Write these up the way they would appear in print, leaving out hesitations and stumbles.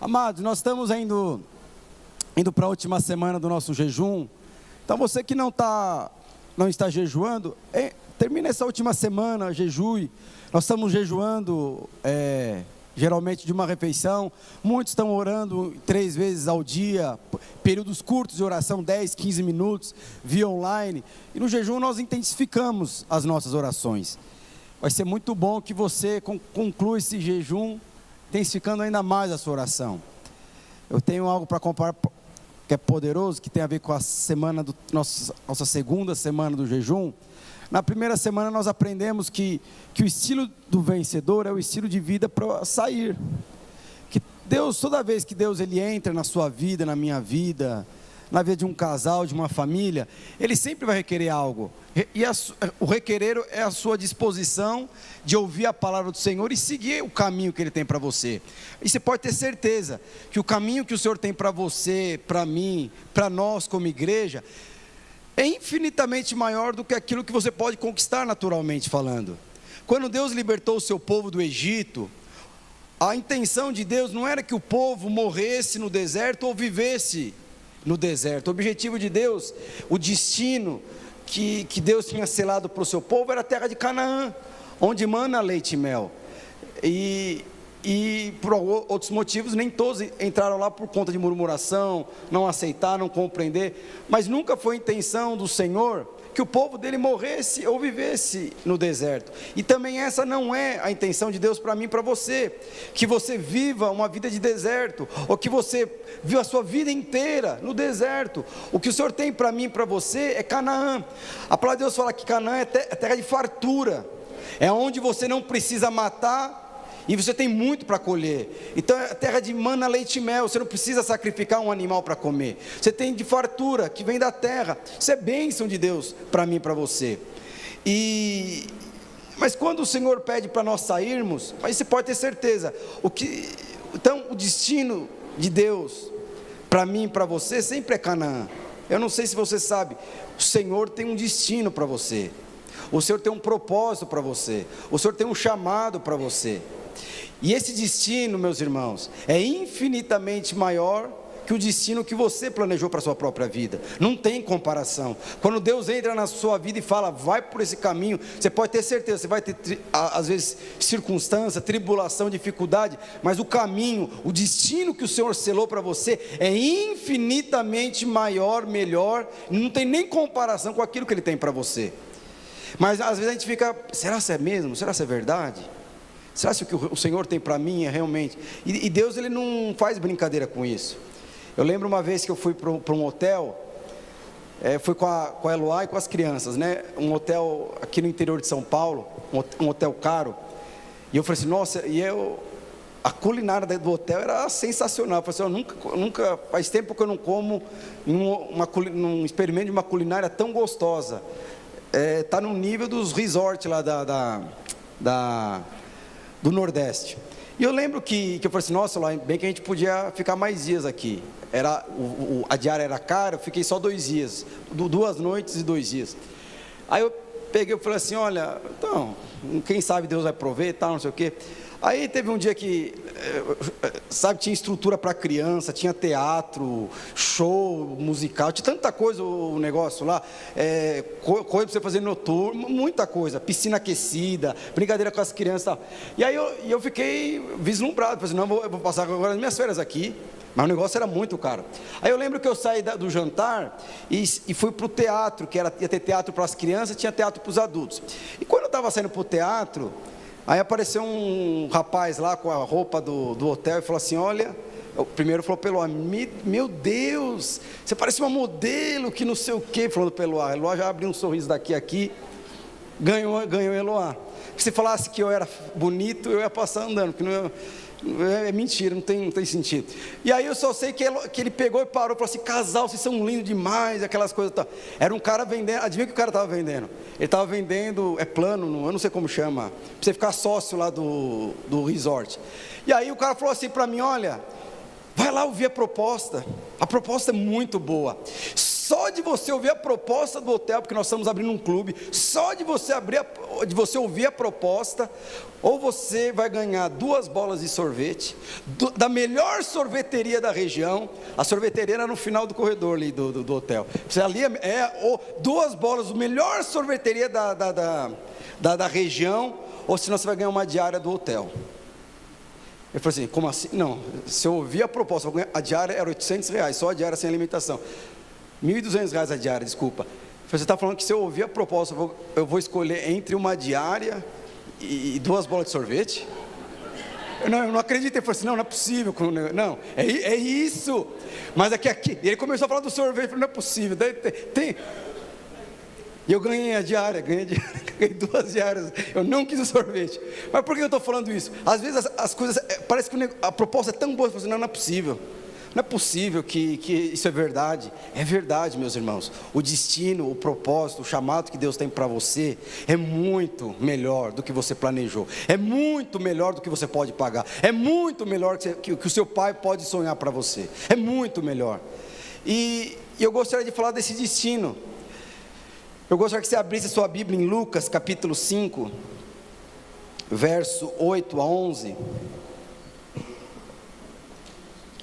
Amados, nós estamos indo para a última semana do nosso jejum. Então você que não está jejuando, termina essa última semana, jejue. Nós estamos jejuando geralmente de uma refeição. Muitos estão orando 3 vezes ao dia, períodos curtos de oração, 10, 15 minutos, via online. E no jejum nós intensificamos as nossas orações. Vai ser muito bom que você conclua esse jejum intensificando ainda mais a sua oração. Eu tenho algo para comparar que é poderoso, que tem a ver com a semana nossa segunda semana do jejum. Na primeira semana nós aprendemos que o estilo do vencedor é o estilo de vida para sair. Que Deus, toda vez que Deus ele entra na sua vida, na minha vida, na vida de um casal, de uma família, Ele sempre vai requerer algo, e o requerer é a sua disposição de ouvir a palavra do Senhor e seguir o caminho que Ele tem para você. E você pode ter certeza que o caminho que o Senhor tem para você, para mim, para nós como igreja, é infinitamente maior do que aquilo que você pode conquistar naturalmente falando. Quando Deus libertou o seu povo do Egito, a intenção de Deus não era que o povo morresse no deserto ou vivesse no deserto. O objetivo de Deus, o destino que Deus tinha selado para o seu povo era a terra de Canaã, onde mana leite e mel. E por outros motivos, nem todos entraram lá por conta de murmuração, não aceitaram, não compreender, mas nunca foi a intenção do Senhor que o povo dele morresse ou vivesse no deserto. E também essa não é a intenção de Deus para mim e para você, que você viva uma vida de deserto, ou que você viva a sua vida inteira no deserto. O que o Senhor tem para mim e para você é Canaã. A palavra de Deus fala que Canaã é terra de fartura, é onde você não precisa matar e você tem muito para colher. Então é terra de mana, leite e mel. Você não precisa sacrificar um animal para comer. Você tem de fartura que vem da terra. Isso é bênção de Deus para mim e para você. Mas quando o Senhor pede para nós sairmos, mas você pode ter certeza, então o destino de Deus para mim e para você sempre é Canaã. Eu não sei se você sabe, o Senhor tem um destino para você. O Senhor tem um propósito para você. O Senhor tem um chamado para você. E esse destino, meus irmãos, é infinitamente maior que o destino que você planejou para a sua própria vida. Não tem comparação. Quando Deus entra na sua vida e fala, vai por esse caminho, você pode ter certeza, você vai ter às vezes circunstância, tribulação, dificuldade, mas o caminho, o destino que o Senhor selou para você é infinitamente maior, melhor, não tem nem comparação com aquilo que Ele tem para você. Mas às vezes a gente fica, será que é mesmo? Será que é verdade? Será que o que o Senhor tem para mim é realmente? E Deus ele não faz brincadeira com isso. Eu lembro uma vez que eu fui para um hotel, fui com a Eloá e com as crianças, né? Um hotel aqui no interior de São Paulo, um hotel caro. E eu falei assim, nossa, a culinária do hotel era sensacional. Eu falei assim, nunca, faz tempo que eu não como num experimento de uma culinária tão gostosa. Está no nível dos resorts lá do Nordeste. E eu lembro que eu falei assim, nossa, lá, bem que a gente podia ficar mais dias aqui. A diária era cara, eu fiquei só 2 dias, 2 noites e 2 dias. Aí eu peguei e falei assim, olha, então, quem sabe Deus vai prover, tal, não sei o quê. Aí teve um dia que, tinha estrutura para criança, tinha teatro, show musical, tinha tanta coisa o negócio lá, coisa para você fazer noturno, muita coisa, piscina aquecida, brincadeira com as crianças e tal. E aí eu fiquei vislumbrado, falei assim, não, eu vou passar agora as minhas férias aqui, mas o negócio era muito caro. Aí eu lembro que eu saí do jantar e fui para o teatro, ia ter teatro para as crianças, tinha teatro para os adultos. E quando eu estava saindo para o teatro, aí apareceu um rapaz lá com a roupa do hotel e falou assim, olha, o primeiro falou pelo meu Deus, você parece uma modelo que não sei o que, falando pelo Eloá já abriu um sorriso daqui a aqui, ganhou Eloá. Se falasse que eu era bonito, eu ia passar andando, porque é mentira, não tem sentido. E aí eu só sei que ele pegou e parou e falou assim, casal, vocês são lindos demais, aquelas coisas, tal. Era um cara vendendo, adivinha o que o cara estava vendendo? Ele estava vendendo, plano, eu não sei como chama, para você ficar sócio lá do resort. E aí o cara falou assim para mim, olha, vai lá ouvir a proposta é muito boa, Só de você ouvir a proposta do hotel, porque nós estamos abrindo um clube, só de você ouvir a proposta, ou você vai ganhar 2 bolas de sorvete, da melhor sorveteria da região. A sorveteria era no final do corredor ali do hotel. Você ali ou 2 bolas, do melhor sorveteria da região, ou senão você vai ganhar uma diária do hotel. Ele falou assim, como assim? Não, se eu ouvir a proposta, a diária era R$800, só a diária sem alimentação. R$1.200 a diária, desculpa. Você está falando que se eu ouvir a proposta, eu vou escolher entre uma diária e 2 bolas de sorvete? Eu não acredito. Ele falou assim, não é possível. Não, é isso. Mas aqui. E ele começou a falar do sorvete. Eu falei, não é possível. E eu ganhei a diária, ganhei 2 diárias. Eu não quis o sorvete. Mas por que eu estou falando isso? Às vezes as coisas, parece que a proposta é tão boa, você fala assim, não é possível. Não é possível que isso é verdade. É verdade, meus irmãos. O destino, o propósito, o chamado que Deus tem para você é muito melhor do que você planejou. É muito melhor do que você pode pagar. É muito melhor que o seu pai pode sonhar para você. É muito melhor. E eu gostaria de falar desse destino. Eu gostaria que você abrisse sua Bíblia em Lucas capítulo 5, verso 8 a 11.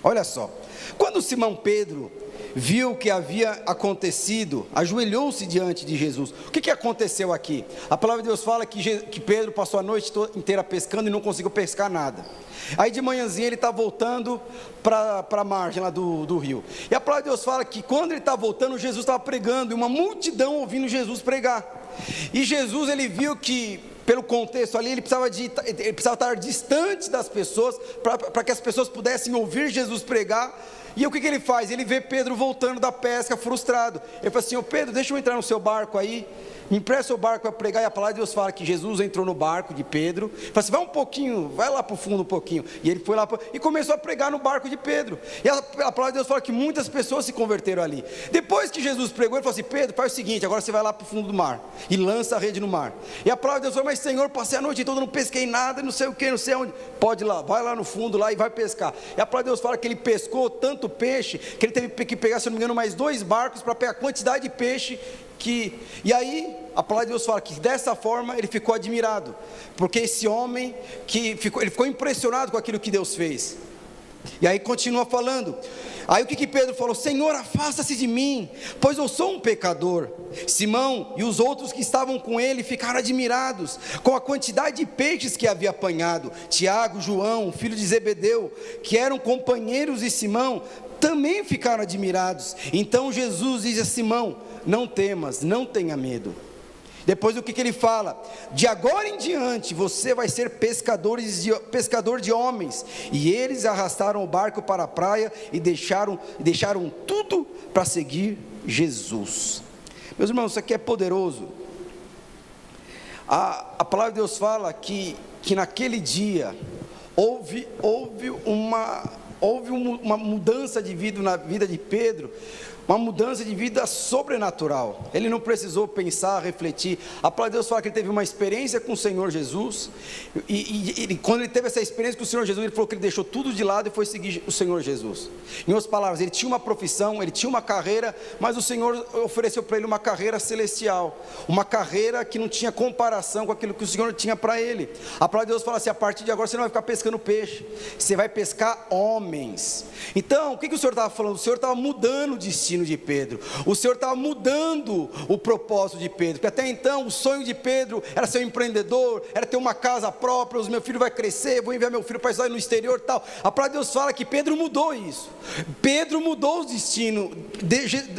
Olha só, quando Simão Pedro viu o que havia acontecido, ajoelhou-se diante de Jesus. O que aconteceu aqui? A palavra de Deus fala que Pedro passou a noite inteira pescando e não conseguiu pescar nada. Aí de manhãzinha ele está voltando para a margem lá do rio. E a palavra de Deus fala que quando ele está voltando, Jesus estava pregando, e uma multidão ouvindo Jesus pregar. E Jesus, ele viu que, pelo contexto ali, ele precisava estar distante das pessoas, para que as pessoas pudessem ouvir Jesus pregar. E o que ele faz? Ele vê Pedro voltando da pesca, frustrado. Ele fala assim, Pedro, deixa eu entrar no seu barco aí, me empresta o barco para pregar. E a palavra de Deus fala que Jesus entrou no barco de Pedro, fala assim, vai um pouquinho, vai lá para o fundo um pouquinho. E ele foi lá e começou a pregar no barco de Pedro. E a palavra de Deus fala que muitas pessoas se converteram ali. Depois que Jesus pregou, ele falou assim, Pedro, faz o seguinte, agora você vai lá para o fundo do mar e lança a rede no mar. E a palavra de Deus falou, mas Senhor, passei a noite toda, não pesquei nada, não sei o que, não sei onde. Pode ir lá, vai lá no fundo lá e vai pescar. E a palavra de Deus fala que ele pescou tanto peixe, que ele teve que pegar, se não me engano, mais 2 barcos para pegar a quantidade de peixe e aí a palavra de Deus fala que dessa forma ele ficou admirado, porque esse homem ele ficou impressionado com aquilo que Deus fez. E aí continua falando. Aí o que Pedro falou? Senhor, afasta-se de mim, pois eu sou um pecador. Simão e os outros que estavam com ele ficaram admirados com a quantidade de peixes que havia apanhado. Tiago, João, filho de Zebedeu, que eram companheiros de Simão, também ficaram admirados. Então Jesus diz a Simão, não temas, não tenha medo. Depois o que ele fala? De agora em diante você vai ser pescador de homens. E eles arrastaram o barco para a praia e deixaram tudo para seguir Jesus. Meus irmãos, isso aqui é poderoso. A palavra de Deus fala que naquele dia houve uma mudança de vida na vida de Pedro, uma mudança de vida sobrenatural. Ele não precisou pensar, refletir. A palavra de Deus fala que ele teve uma experiência com o Senhor Jesus, e quando ele teve essa experiência com o Senhor Jesus, ele falou que ele deixou tudo de lado e foi seguir o Senhor Jesus. Em outras palavras, ele tinha uma profissão, ele tinha uma carreira, mas o Senhor ofereceu para ele uma carreira celestial, uma carreira que não tinha comparação com aquilo que o Senhor tinha para ele. A palavra de Deus fala assim, a partir de agora você não vai ficar pescando peixe, você vai pescar homens. Então, o que o Senhor estava falando? O Senhor estava mudando o destino de Pedro, o Senhor estava mudando o propósito de Pedro, porque até então o sonho de Pedro era ser um empreendedor, era ter uma casa própria, meu filho vai crescer, vou enviar meu filho para estudar no exterior e tal. A palavra de Deus fala que Pedro mudou isso, Pedro mudou o destino,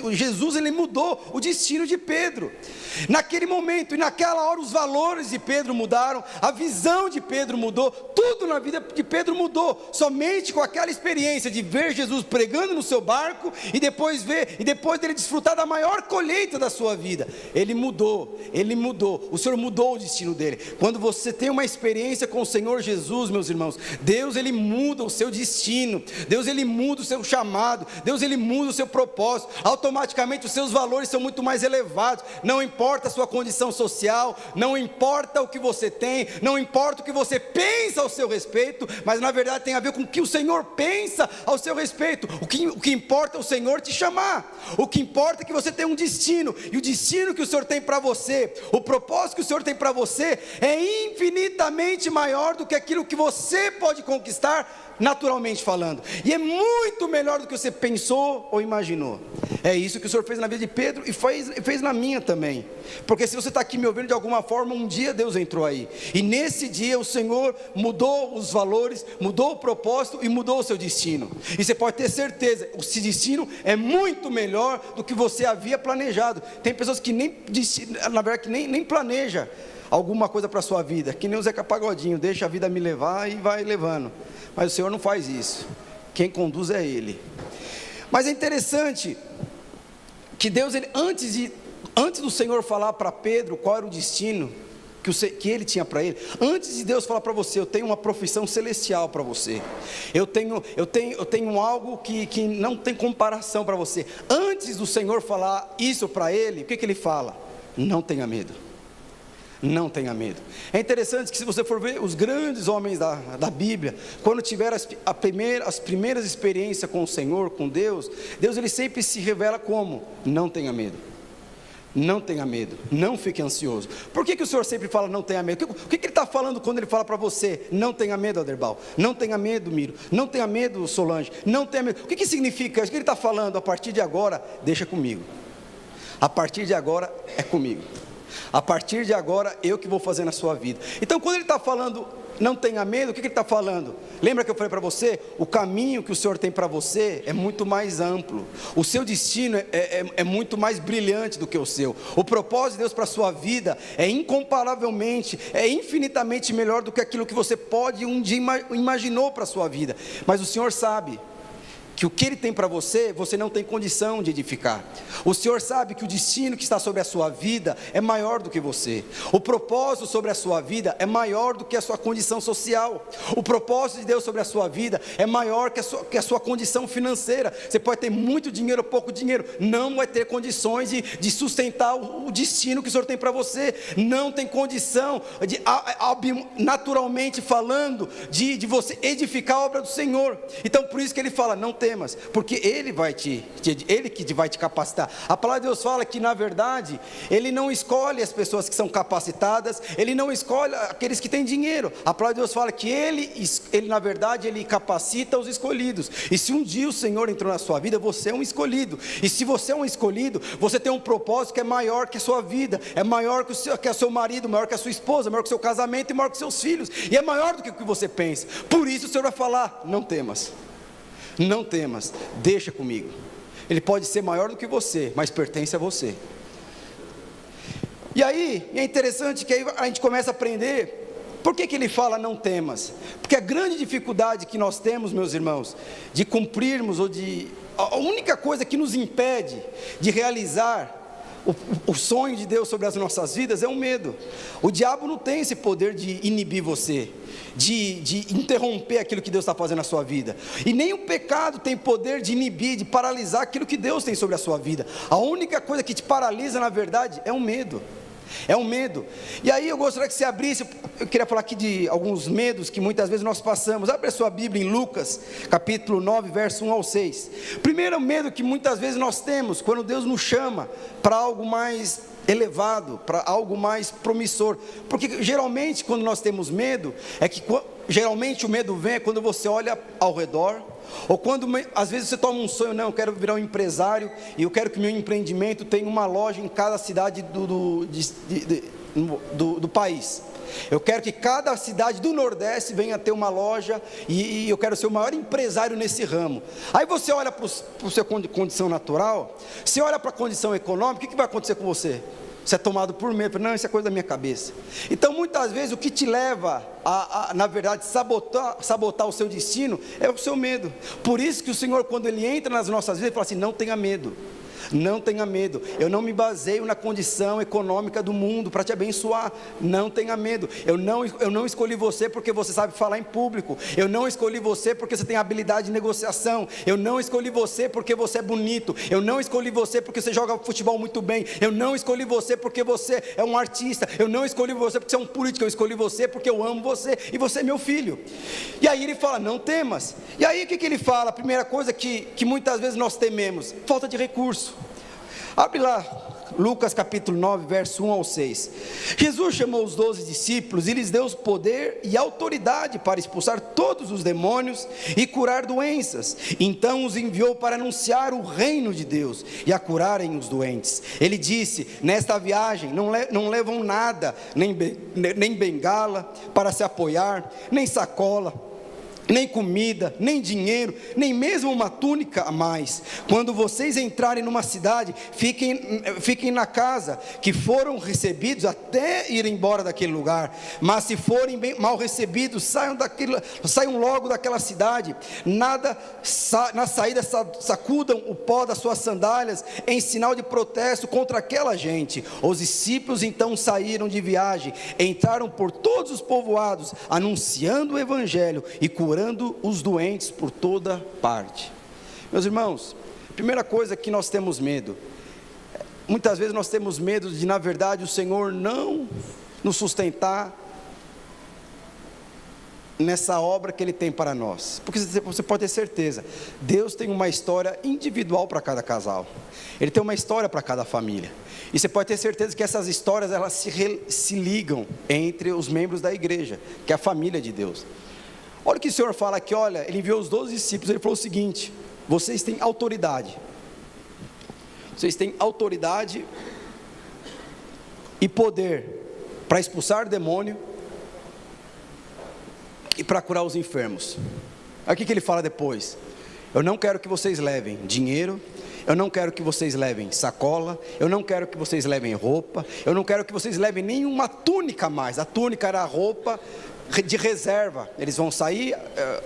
Jesus ele mudou o destino de Pedro, naquele momento e naquela hora os valores de Pedro mudaram, a visão de Pedro mudou, tudo na vida de Pedro mudou, somente com aquela experiência de ver Jesus pregando no seu barco e depois dele desfrutar da maior colheita da sua vida. Ele mudou, o Senhor mudou o destino dele. Quando você tem uma experiência com o Senhor Jesus, meus irmãos, Deus ele muda o seu destino, Deus ele muda o seu chamado, Deus ele muda o seu propósito, automaticamente os seus valores são muito mais elevados, não importa a sua condição social, não importa o que você tem, não importa o que você pensa ao seu respeito, mas na verdade tem a ver com o que o Senhor pensa ao seu respeito. O que importa é o Senhor te chamar. caminhar. O que importa é que você tem um destino, e o destino que o Senhor tem para você, o propósito que o Senhor tem para você, é infinitamente maior do que aquilo que você pode conquistar naturalmente falando, e é muito melhor do que você pensou ou imaginou. É isso que o Senhor fez na vida de Pedro e fez na minha também, porque se você está aqui me ouvindo de alguma forma, um dia Deus entrou aí, e nesse dia o Senhor mudou os valores, mudou o propósito e mudou o seu destino, e você pode ter certeza, esse destino é muito melhor do que você havia planejado. Tem pessoas que na verdade que nem planeja alguma coisa para a sua vida, que nem o Zeca Pagodinho, deixa a vida me levar e vai levando. Mas o Senhor não faz isso, quem conduz é Ele. Mas é interessante que Deus, antes do Senhor falar para Pedro qual era o destino que Ele tinha para ele, antes de Deus falar para você, eu tenho uma profissão celestial para você, eu tenho algo que não tem comparação para você. Antes do Senhor falar isso para ele, o que Ele fala? Não tenha medo. Não tenha medo. É interessante que se você for ver os grandes homens da Bíblia, quando tiveram as primeiras experiências com o Senhor, com Deus ele sempre se revela como: não tenha medo. Não tenha medo, não fique ansioso. Por que o Senhor sempre fala não tenha medo? O que Ele está falando quando Ele fala para você, não tenha medo, Aderbal? Não tenha medo, Miro. Não tenha medo, Solange. Não tenha medo. O que significa? O que Ele está falando? A partir de agora, deixa comigo. A partir de agora, é comigo. A partir de agora, eu que vou fazer na sua vida. Então, quando Ele está falando, não tenha medo, o que Ele está falando? Lembra que eu falei para você? O caminho que o Senhor tem para você é muito mais amplo. O seu destino é muito mais brilhante do que o seu. O propósito de Deus para a sua vida é incomparavelmente, é infinitamente melhor do que aquilo que você pode um dia imaginou para a sua vida. Mas o Senhor sabe que o que Ele tem para você, você não tem condição de edificar. O Senhor sabe que o destino que está sobre a sua vida é maior do que você. O propósito sobre a sua vida é maior do que a sua condição social. O propósito de Deus sobre a sua vida é maior que a sua condição financeira. Você pode ter muito dinheiro ou pouco dinheiro, não vai ter condições de sustentar o destino que o Senhor tem para você. Não tem condição, naturalmente falando, de você edificar a obra do Senhor. Então por isso que Ele fala, não temas, porque Ele que vai te capacitar. A palavra de Deus fala que na verdade Ele não escolhe as pessoas que são capacitadas, Ele não escolhe aqueles que têm dinheiro. A palavra de Deus fala que Ele na verdade Ele capacita os escolhidos. E se um dia o Senhor entrou na sua vida, você é um escolhido. E se você é um escolhido, você tem um propósito que é maior que a sua vida, é maior que o seu marido, maior que a sua esposa, maior que o seu casamento e maior que os seus filhos, e é maior do que o que você pensa. Por isso o Senhor vai falar, não temas. Não temas, deixa comigo. Ele pode ser maior do que você, mas pertence a você. E aí, é interessante que aí a gente começa a aprender, por que Ele fala não temas? Porque a grande dificuldade que nós temos, meus irmãos, de cumprirmos, a única coisa que nos impede de realizar o sonho de Deus sobre as nossas vidas é o medo. O diabo não tem esse poder de inibir você, de interromper aquilo que Deus está fazendo na sua vida, e nem o pecado tem poder de inibir, de paralisar aquilo que Deus tem sobre a sua vida. A única coisa que te paralisa na verdade é o medo. É um medo. E aí eu gostaria que você abrisse, eu queria falar aqui de alguns medos que muitas vezes nós passamos. Abre a sua Bíblia em Lucas, capítulo 9, verso 1 ao 6. Primeiro medo que muitas vezes nós temos, quando Deus nos chama para algo mais elevado, para algo mais promissor. Porque geralmente quando nós temos medo, geralmente o medo vem quando você olha ao redor, ou quando às vezes você toma um sonho, não, eu quero virar um empresário, e eu quero que meu empreendimento tenha uma loja em cada cidade do país. Eu quero que cada cidade do Nordeste venha ter uma loja, e eu quero ser o maior empresário nesse ramo. Aí você olha para a sua condição natural, você olha para a condição econômica, o que vai acontecer com você? Você é tomado por medo, não, isso é coisa da minha cabeça. Então muitas vezes o que te leva na verdade, sabotar o seu destino é o seu medo. Por isso que o Senhor, quando Ele entra nas nossas vidas, Ele fala assim, não tenha medo. Não tenha medo. Eu não me baseio na condição econômica do mundo para te abençoar. Não tenha medo. Eu não escolhi você porque você sabe falar em público. Eu não escolhi você porque você tem habilidade de negociação. Eu não escolhi você porque você é bonito. Eu não escolhi você porque você joga futebol muito bem. Eu não escolhi você porque você é um artista. Eu não escolhi você porque você é um político. Eu escolhi você porque eu amo você e você é meu filho. E aí ele fala, não temas. E aí o que ele fala? A primeira coisa que muitas vezes nós tememos, falta de recurso. Abre lá, Lucas capítulo 9, verso 1 ao 6. Jesus chamou os 12 discípulos e lhes deu poder e autoridade para expulsar todos os demônios e curar doenças. Então os enviou para anunciar o reino de Deus e a curarem os doentes. Ele disse, nesta viagem não levam nada, nem bengala para se apoiar, nem sacola, nem comida, nem dinheiro, nem mesmo uma túnica a mais. Quando vocês entrarem numa cidade, fiquem na casa que foram recebidos até ir embora daquele lugar. Mas se forem mal recebidos, saiam logo daquela cidade. Na saída sacudam o pó das suas sandálias em sinal de protesto contra aquela gente. Os discípulos então saíram de viagem, entraram por todos os povoados, anunciando o evangelho e curando os doentes por toda parte. Meus irmãos, primeira coisa que nós temos medo, muitas vezes nós temos medo de, na verdade, o Senhor não nos sustentar nessa obra que Ele tem para nós, porque você pode ter certeza, Deus tem uma história individual para cada casal, Ele tem uma história para cada família, e você pode ter certeza que essas histórias, elas se ligam entre os membros da igreja, que é a família de Deus. Olha o que o Senhor fala aqui, olha, Ele enviou os 12 discípulos, Ele falou o seguinte, vocês têm autoridade e poder para expulsar demônio e para curar os enfermos. Olha o que Ele fala depois, eu não quero que vocês levem dinheiro, eu não quero que vocês levem sacola, eu não quero que vocês levem roupa, eu não quero que vocês levem nenhuma túnica mais, a túnica era a roupa de reserva, eles vão sair,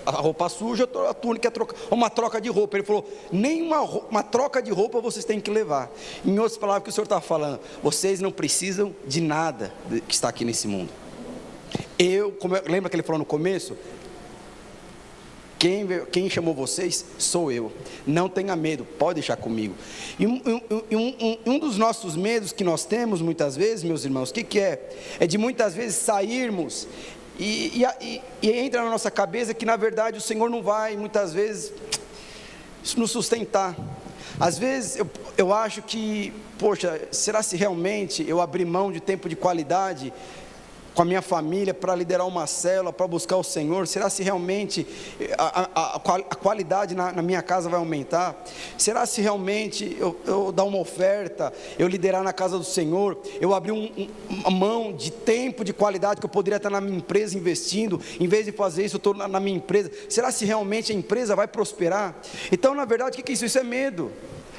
a roupa suja, a túnica é uma troca de roupa. Ele falou, nem uma troca de roupa vocês têm que levar. Em outras palavras, o que o Senhor está falando, vocês não precisam de nada que está aqui nesse mundo. Lembra que ele falou no começo? Quem chamou vocês sou eu, não tenha medo, pode deixar comigo. E um dos nossos medos que nós temos muitas vezes, meus irmãos, o que é? É de muitas vezes sairmos e entra na nossa cabeça que na verdade o Senhor não vai muitas vezes nos sustentar. Às vezes eu acho que, poxa, será se realmente eu abrir mão de tempo de qualidade com a minha família para liderar uma célula, para buscar o Senhor? Será se realmente a qualidade na minha casa vai aumentar? Será se realmente eu dar uma oferta, eu liderar na casa do Senhor, eu abrir uma mão de tempo de qualidade que eu poderia estar na minha empresa investindo, em vez de fazer isso eu estou na minha empresa? Será se realmente a empresa vai prosperar? Então na verdade o que é isso? Isso é medo.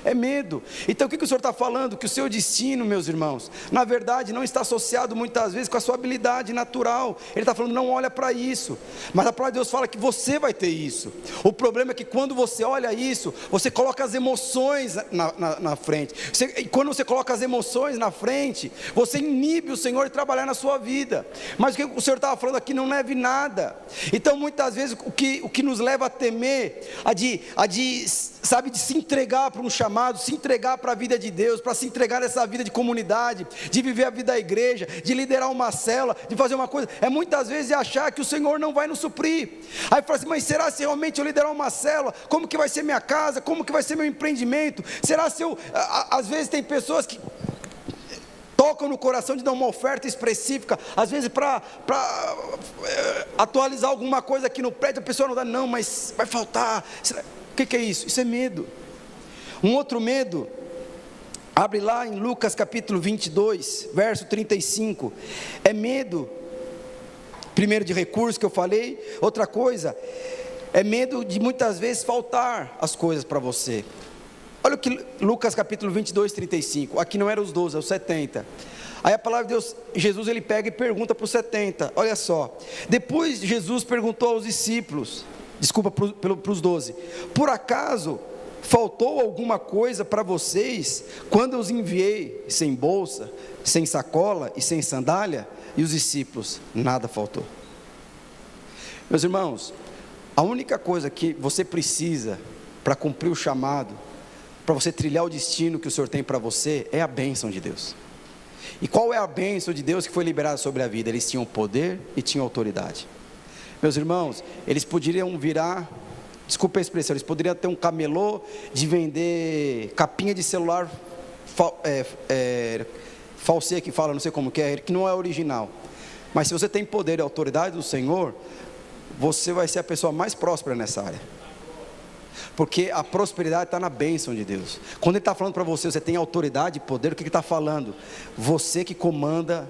É medo. Então o que o Senhor está falando? Que o seu destino, meus irmãos, na verdade não está associado muitas vezes com a sua habilidade natural. Ele está falando, não olha para isso. Mas a palavra de Deus fala que você vai ter isso. O problema é que quando você olha isso, você coloca as emoções na frente. E quando você coloca as emoções na frente, você inibe o Senhor de trabalhar na sua vida. Mas o que o Senhor estava falando aqui, não leve nada. Então muitas vezes o que nos leva a temer, de se entregar para um chamado, se entregar para a vida de Deus, para se entregar nessa vida de comunidade, de viver a vida da igreja, de liderar uma célula, de fazer uma coisa, é muitas vezes achar que o Senhor não vai nos suprir. Aí fala assim, mas será se realmente eu liderar uma célula, como que vai ser minha casa, como que vai ser meu empreendimento? Será se às vezes tem pessoas que tocam no coração de dar uma oferta específica, às vezes para atualizar alguma coisa aqui no prédio, a pessoa não dá, não, mas vai faltar. O que é isso? Isso é medo. Um outro medo, abre lá em Lucas capítulo 22, verso 35, é medo, primeiro de recurso que eu falei, outra coisa, é medo de muitas vezes faltar as coisas para você. Olha o que Lucas capítulo 22, 35, aqui não eram os 12, é os 70, aí a palavra de Deus, Jesus ele pega e pergunta para os 70, olha só, depois Jesus perguntou aos discípulos, para os 12, por acaso faltou alguma coisa para vocês quando eu os enviei sem bolsa, sem sacola e sem sandália? E os discípulos, nada faltou. Meus irmãos, a única coisa que você precisa para cumprir o chamado, para você trilhar o destino que o Senhor tem para você, é a bênção de Deus. E qual é a bênção de Deus que foi liberada sobre a vida? Eles tinham poder e tinham autoridade. Meus irmãos, eles poderiam virar, desculpa a expressão, eles poderiam ter um camelô de vender capinha de celular falsia que fala, não sei como que é, que não é original. Mas se você tem poder e autoridade do Senhor, você vai ser a pessoa mais próspera nessa área. Porque a prosperidade está na bênção de Deus. Quando Ele está falando para você, você tem autoridade e poder, o que Ele está falando? Você que comanda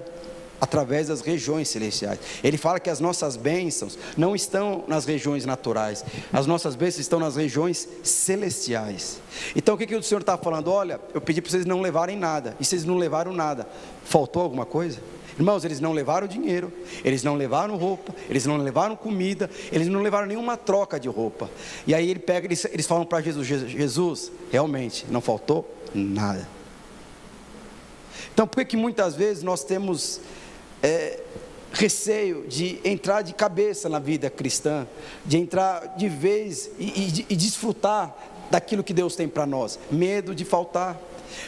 através das regiões celestiais. Ele fala que as nossas bênçãos não estão nas regiões naturais, as nossas bênçãos estão nas regiões celestiais. Então o que o Senhor está falando? Olha, eu pedi para vocês não levarem nada, e vocês não levaram nada. Faltou alguma coisa? Irmãos, eles não levaram dinheiro, eles não levaram roupa, eles não levaram comida, eles não levaram nenhuma troca de roupa. E aí eles falam para Jesus: Jesus, realmente não faltou nada. Então por que muitas vezes nós temos receio de entrar de cabeça na vida cristã, de entrar de vez e desfrutar daquilo que Deus tem para nós? Medo de faltar,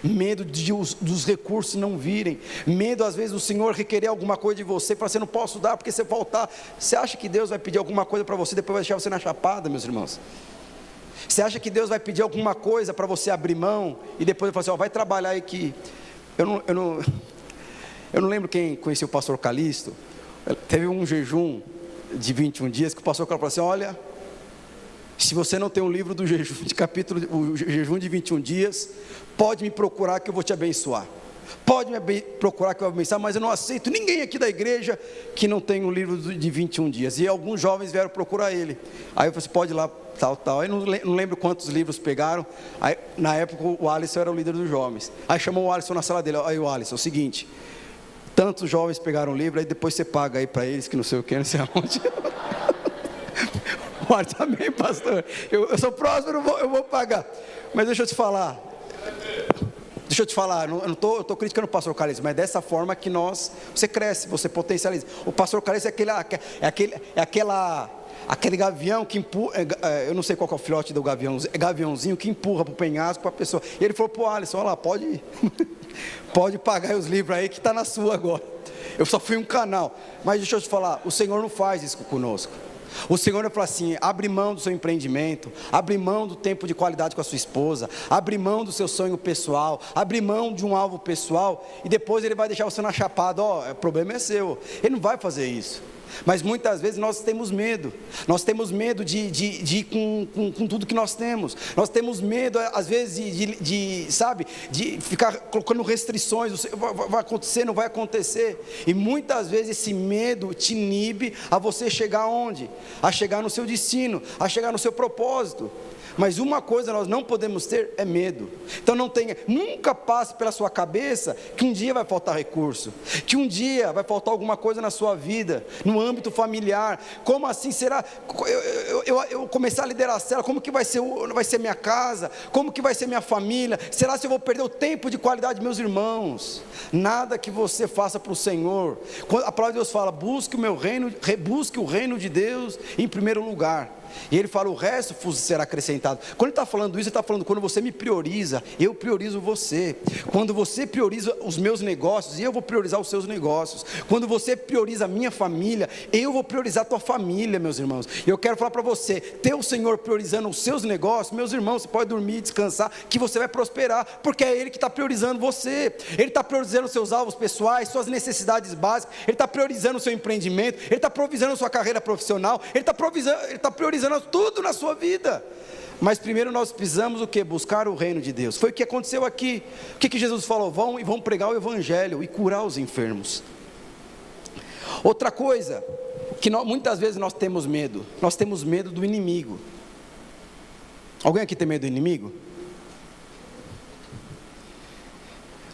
medo dos recursos não virem, medo às vezes do Senhor requerer alguma coisa de você e falar assim: não posso dar porque se faltar. Você acha que Deus vai pedir alguma coisa para você, depois vai deixar você na chapada, meus irmãos? Você acha que Deus vai pedir alguma coisa para você abrir mão e depois vai falar assim: vai trabalhar aí que... Eu não lembro quem conhecia o pastor Calixto. Teve um jejum de 21 dias que o pastor falou assim: olha, se você não tem um livro do jejum, o jejum de 21 dias, pode me procurar que eu vou te abençoar. Pode me procurar que eu vou abençoar, mas eu não aceito ninguém aqui da igreja que não tem um livro de 21 dias. E alguns jovens vieram procurar ele. Aí eu falei assim: pode ir lá, tal. Aí não lembro quantos livros pegaram. Aí, na época o Alisson era o líder dos jovens. Aí chamou o Alisson na sala dele: aí o Alisson, é o seguinte, tantos jovens pegaram o livro, aí depois você paga aí para eles, que não sei o que, não sei aonde. O Alisson também, pastor, eu sou próspero, eu vou pagar. Mas deixa eu te falar, eu não estou criticando o pastor Calixto, mas dessa forma que você cresce, você potencializa. O pastor Calixto é aquele gavião que empurra, eu não sei qual que é o filhote do gavião, é gaviãozinho que empurra para o penhasco para a pessoa. E ele falou para o Alisson: olha lá, pode pagar os livros aí que está na sua agora. Eu só fui um canal. Mas deixa eu te falar, o Senhor não faz isso conosco. O Senhor vai falar assim: abre mão do seu empreendimento, abre mão do tempo de qualidade com a sua esposa, abre mão do seu sonho pessoal, abre mão de um alvo pessoal, e depois Ele vai deixar você na chapada. O problema é seu. Ele não vai fazer isso. Mas muitas vezes nós temos medo de ir com tudo que nós temos. Nós temos medo às vezes de ficar colocando restrições. Vai acontecer, não vai acontecer. E muitas vezes esse medo te inibe a você chegar aonde? A chegar no seu destino, a chegar no seu propósito. Mas uma coisa nós não podemos ter é medo. Então nunca passe pela sua cabeça que um dia vai faltar recurso, que um dia vai faltar alguma coisa na sua vida, no âmbito familiar. Como assim será? Eu começar a liderar a célula, como que vai ser minha casa? Como que vai ser minha família? Será se eu vou perder o tempo de qualidade, meus irmãos? Nada que você faça para o Senhor. A palavra de Deus fala: busque o reino de Deus em primeiro lugar. E Ele fala: o resto vos será acrescentado. Quando Ele está falando isso, Ele está falando: quando você me prioriza, eu priorizo você. Quando você prioriza os meus negócios, eu vou priorizar os seus negócios. Quando você prioriza a minha família, eu vou priorizar a tua família, meus irmãos. E eu quero falar para você: ter o Senhor priorizando os seus negócios, meus irmãos, você pode dormir, descansar, que você vai prosperar, porque é Ele que está priorizando você. Ele está priorizando os seus alvos pessoais, suas necessidades básicas. Ele está priorizando o seu empreendimento, Ele está priorizando a sua carreira profissional, Ele está priorizando tudo na sua vida. Mas primeiro nós precisamos o que? Buscar o reino de Deus. Foi o que aconteceu aqui. O que Jesus falou? Vão pregar o evangelho e curar os enfermos. Outra coisa que muitas vezes nós temos medo do inimigo. Alguém aqui tem medo do inimigo?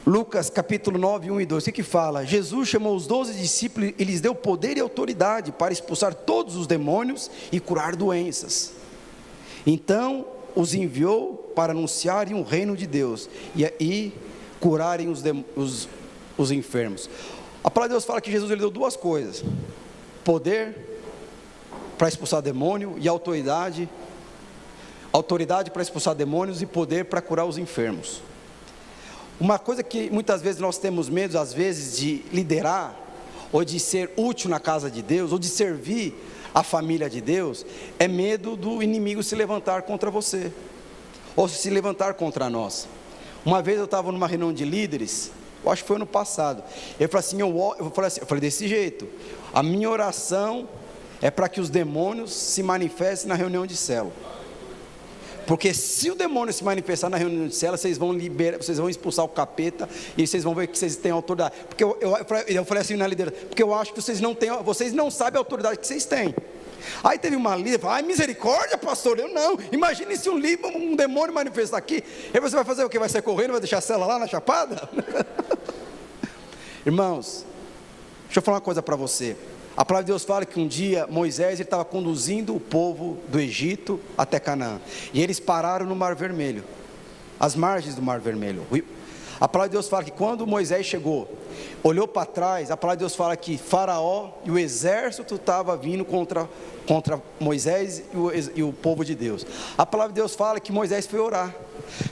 Lucas capítulo 9, 1 e 2, o que fala? Jesus chamou os 12 discípulos e lhes deu poder e autoridade para expulsar todos os demônios e curar doenças. Então os enviou para anunciarem o reino de Deus e curarem os enfermos. A palavra de Deus fala que Jesus ele deu duas coisas: poder para expulsar demônio e autoridade para expulsar demônios e poder para curar os enfermos. Uma coisa que muitas vezes nós temos medo, às vezes, de liderar, ou de ser útil na casa de Deus, ou de servir a família de Deus, é medo do inimigo se levantar contra você, ou se levantar contra nós. Uma vez eu estava numa reunião de líderes, eu acho que foi ano passado, eu falei desse jeito: a minha oração é para que os demônios se manifestem na reunião de célula, porque se o demônio se manifestar na reunião de célula, vocês vão expulsar o capeta, e vocês vão ver que vocês têm autoridade, porque eu falei assim na liderança, porque eu acho que vocês não sabem a autoridade que vocês têm. Aí teve uma líder, falou: ai, misericórdia, pastor. Eu não, imagine se um demônio manifestar aqui, aí você vai fazer o que? Vai sair correndo, vai deixar a cela lá na chapada? Irmãos, deixa eu falar uma coisa para você. A palavra de Deus fala que um dia Moisés estava conduzindo o povo do Egito até Canaã, e eles pararam no Mar Vermelho, às margens do Mar Vermelho. A palavra de Deus fala que quando Moisés chegou, olhou para trás, a palavra de Deus fala que Faraó e o exército estava vindo contra Moisés e o povo de Deus. A palavra de Deus fala que Moisés foi orar: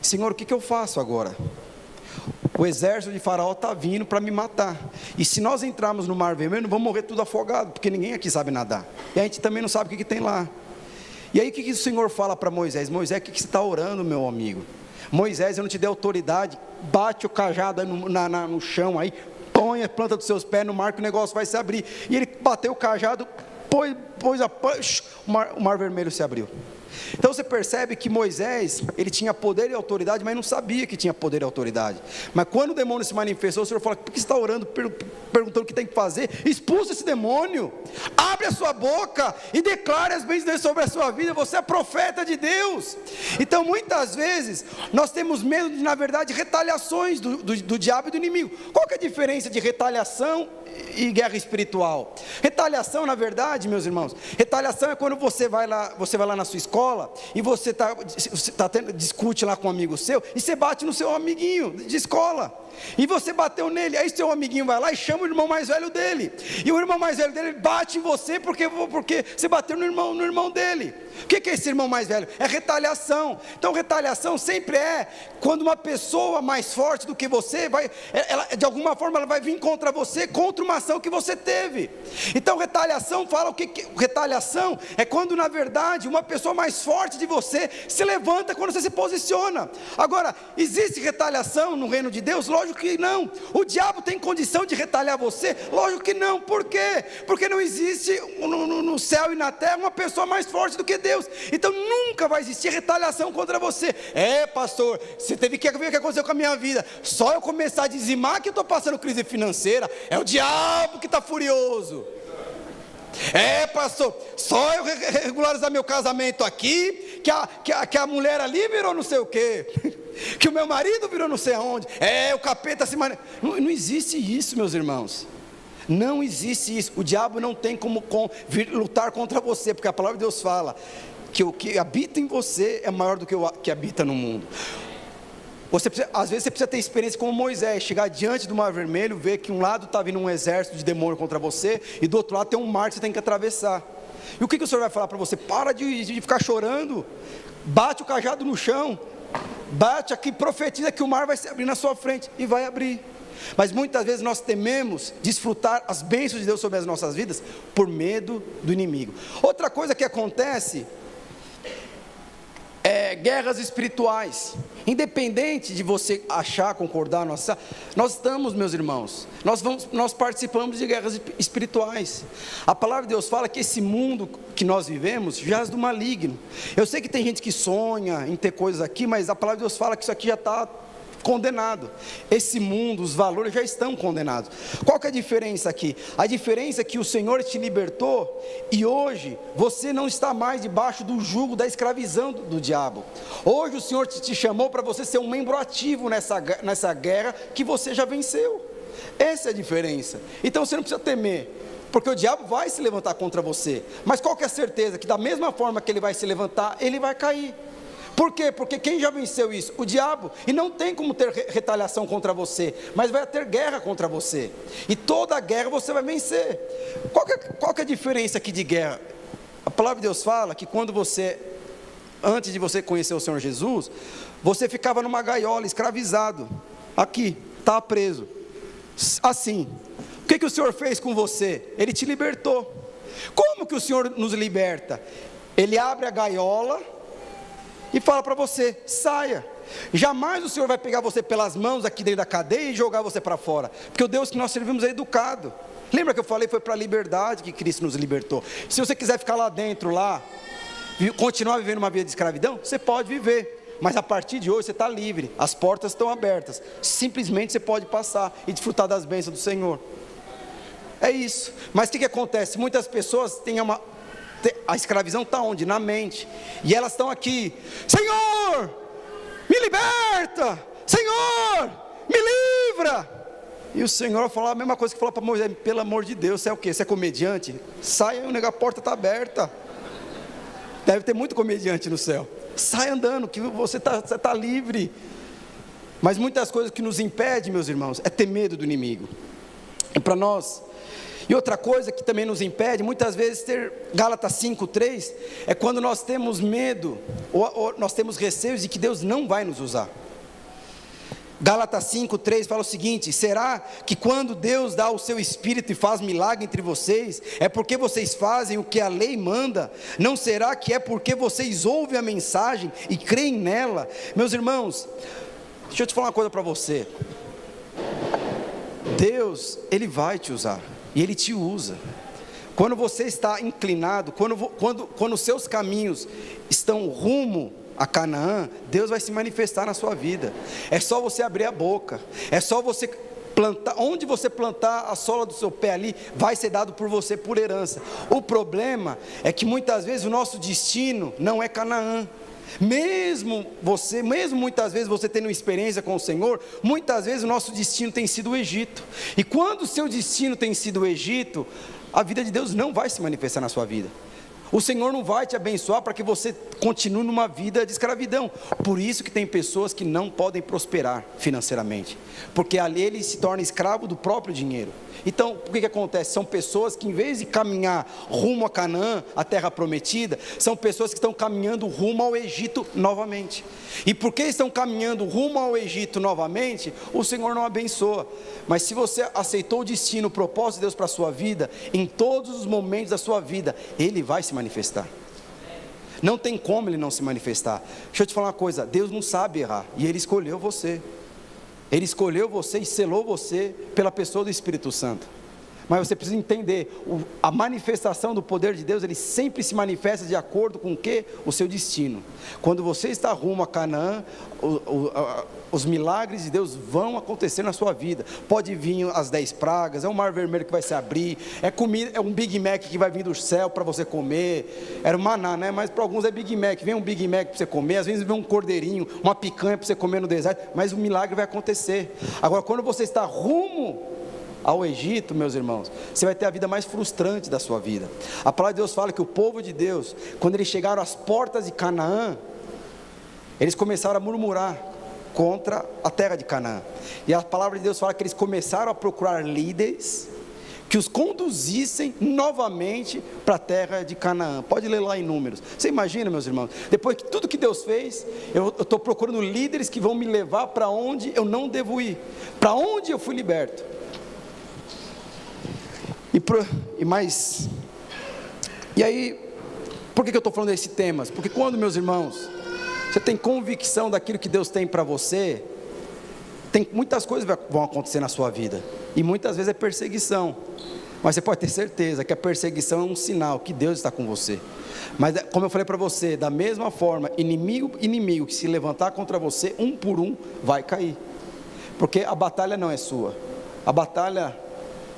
Senhor, o que eu faço agora? O exército de Faraó está vindo para me matar, e se nós entrarmos no Mar Vermelho, vamos morrer tudo afogado, porque ninguém aqui sabe nadar, e a gente também não sabe o que tem lá. E aí o que o Senhor fala para Moisés? Moisés, o que você está orando, meu amigo? Moisés, eu não te dei autoridade, bate o cajado aí no chão, aí põe a planta dos seus pés no mar, que o negócio vai se abrir. E ele bateu o cajado, o mar vermelho se abriu. Então você percebe que Moisés, ele tinha poder e autoridade, mas não sabia que tinha poder e autoridade. Mas quando o demônio se manifestou, o Senhor falou: por que você está orando, perguntando o que tem que fazer? Expulsa esse demônio, abre a sua boca e declare as bênçãos de Deus sobre a sua vida. Você é profeta de Deus. Então muitas vezes nós temos medo de, na verdade, retaliações do diabo e do inimigo. Qual que é a diferença de retaliação e guerra espiritual? Retaliação, na verdade, meus irmãos, retaliação é quando você vai lá na sua escola e você discute lá com um amigo seu, e você bate no seu amiguinho de escola, e você bateu nele. Aí seu amiguinho vai lá e chama o irmão mais velho dele, e o irmão mais velho dele bate em você porque você bateu no irmão dele. O que é esse irmão mais velho? É retaliação. Então retaliação sempre é quando uma pessoa mais forte do que você de alguma forma ela vai vir contra você, contra uma ação que você teve. Então retaliação fala retaliação é quando, na verdade, uma pessoa mais forte de você se levanta quando você se posiciona. Agora, existe retaliação no reino de Deus? Lógico que não. O diabo tem condição de retaliar você? Lógico que não. Por quê? Porque não existe no céu e na terra uma pessoa mais forte do que Deus. Então nunca vai existir retaliação contra você. Pastor, você teve que ver o que aconteceu com a minha vida. Só eu começar a dizimar que eu estou passando crise financeira, é o diabo que está furioso. Pastor, só eu regularizar meu casamento aqui, que a mulher ali virou não sei o quê, que o meu marido virou não sei aonde, o capeta se não existe isso, meus irmãos. Não existe isso. O diabo não tem como vir lutar contra você, porque a palavra de Deus fala que o que habita em você é maior do que o que habita no mundo. Às vezes você precisa ter experiência como Moisés, chegar diante do Mar Vermelho, ver que um lado está vindo um exército de demônio contra você, e do outro lado tem um mar que você tem que atravessar. E o que o Senhor vai falar para você? Para de ficar chorando, bate o cajado no chão, bate aqui, profetiza que o mar vai se abrir na sua frente, e vai abrir. Mas muitas vezes nós tememos desfrutar as bênçãos de Deus sobre as nossas vidas por medo do inimigo. Outra coisa que acontece é guerras espirituais. Independente de você achar, concordar, nós estamos, meus irmãos, nós participamos de guerras espirituais. A palavra de Deus fala que esse mundo que nós vivemos jaz do maligno. Eu sei que tem gente que sonha em ter coisas aqui, mas a palavra de Deus fala que isso aqui já está condenado. Esse mundo, os valores já estão condenados. Qual que é a diferença aqui? A diferença é que o Senhor te libertou, e hoje você não está mais debaixo do jugo da escravidão do diabo. Hoje o Senhor te chamou para você ser um membro ativo nessa guerra que você já venceu. Essa é a diferença. Então você não precisa temer, porque o diabo vai se levantar contra você, mas qual que é a certeza? Que da mesma forma que ele vai se levantar, ele vai cair. Por quê? Porque quem já venceu isso? O diabo. E não tem como ter retaliação contra você, mas vai ter guerra contra você. E toda guerra você vai vencer. Qual que é a diferença aqui de guerra? A palavra de Deus fala que quando você, antes de você conhecer o Senhor Jesus, você ficava numa gaiola, escravizado. Aqui, estava preso. Assim. O que o Senhor fez com você? Ele te libertou. Como que o Senhor nos liberta? Ele abre a gaiola e fala para você, saia. Jamais o Senhor vai pegar você pelas mãos aqui dentro da cadeia e jogar você para fora, porque o Deus que nós servimos é educado. Lembra que eu falei, foi para a liberdade que Cristo nos libertou. Se você quiser ficar lá dentro, continuar vivendo uma vida de escravidão, você pode viver, mas a partir de hoje você está livre, as portas estão abertas, simplesmente você pode passar e desfrutar das bênçãos do Senhor. É isso. Mas o que acontece? Muitas pessoas têm a escravidão está onde? Na mente. E elas estão aqui, Senhor, me liberta, Senhor, me livra. E o Senhor vai falar a mesma coisa que falou para Moisés, pelo amor de Deus, você é o quê? Você é comediante? Saia, a porta está aberta. Deve ter muito comediante no céu. Sai andando, que você está livre. Mas muitas coisas que nos impedem, meus irmãos, é ter medo do inimigo. E para nós... E outra coisa que também nos impede, muitas vezes, ter Gálatas 5:3, é quando nós temos medo, ou nós temos receios de que Deus não vai nos usar. Gálatas 5:3 fala o seguinte: será que quando Deus dá o seu Espírito e faz milagre entre vocês, é porque vocês fazem o que a lei manda? Não será que é porque vocês ouvem a mensagem e creem nela? Meus irmãos, deixa eu te falar uma coisa para você. Deus, Ele vai te usar. E Ele te usa. Quando você está inclinado, quando os seus caminhos estão rumo a Canaã, Deus vai se manifestar na sua vida. É só você abrir a boca. É só você plantar. Onde você plantar a sola do seu pé ali, vai ser dado por você por herança. O problema é que muitas vezes o nosso destino não é Canaã. Mesmo muitas vezes você tendo experiência com o Senhor, muitas vezes o nosso destino tem sido o Egito. E quando o seu destino tem sido o Egito, a vida de Deus não vai se manifestar na sua vida. O Senhor não vai te abençoar para que você continue numa vida de escravidão. Por isso que tem pessoas que não podem prosperar financeiramente, porque ali ele se torna escravo do próprio dinheiro. Então, o que acontece? São pessoas que, em vez de caminhar rumo a Canaã, a terra prometida, são pessoas que estão caminhando rumo ao Egito novamente. E porque estão caminhando rumo ao Egito novamente, o Senhor não abençoa. Mas se você aceitou o destino, o propósito de Deus para a sua vida, em todos os momentos da sua vida, Ele vai se manifestar. Não tem como Ele não se manifestar. Deixa eu te falar uma coisa, Deus não sabe errar, e Ele escolheu você. Ele escolheu você e selou você pela pessoa do Espírito Santo. Mas você precisa entender, a manifestação do poder de Deus, ele sempre se manifesta de acordo com o que? O seu destino. Quando você está rumo a Canaã, os milagres de Deus vão acontecer na sua vida. Pode vir as 10 pragas, é um mar vermelho que vai se abrir, é comida, é um Big Mac que vai vir do céu para você comer, era o maná, né? Mas para alguns é Big Mac, vem um Big Mac para você comer, às vezes vem um cordeirinho, uma picanha para você comer no deserto, mas o milagre vai acontecer. Agora, quando você está rumo ao Egito, meus irmãos, você vai ter a vida mais frustrante da sua vida. A palavra de Deus fala que o povo de Deus, quando eles chegaram às portas de Canaã, eles começaram a murmurar contra a terra de Canaã. E a palavra de Deus fala que eles começaram a procurar líderes que os conduzissem novamente para a terra de Canaã. Pode ler lá em Números. Você imagina, meus irmãos, depois que tudo que Deus fez, eu estou procurando líderes que vão me levar para onde eu não devo ir, para onde eu fui liberto. E aí, por que eu estou falando desses temas? Porque quando, meus irmãos, você tem convicção daquilo que Deus tem para você, tem muitas coisas que vão acontecer na sua vida, e muitas vezes é perseguição, mas você pode ter certeza que a perseguição é um sinal que Deus está com você. Mas como eu falei para você, da mesma forma, inimigo que se levantar contra você, um por um vai cair, porque a batalha não é sua, a batalha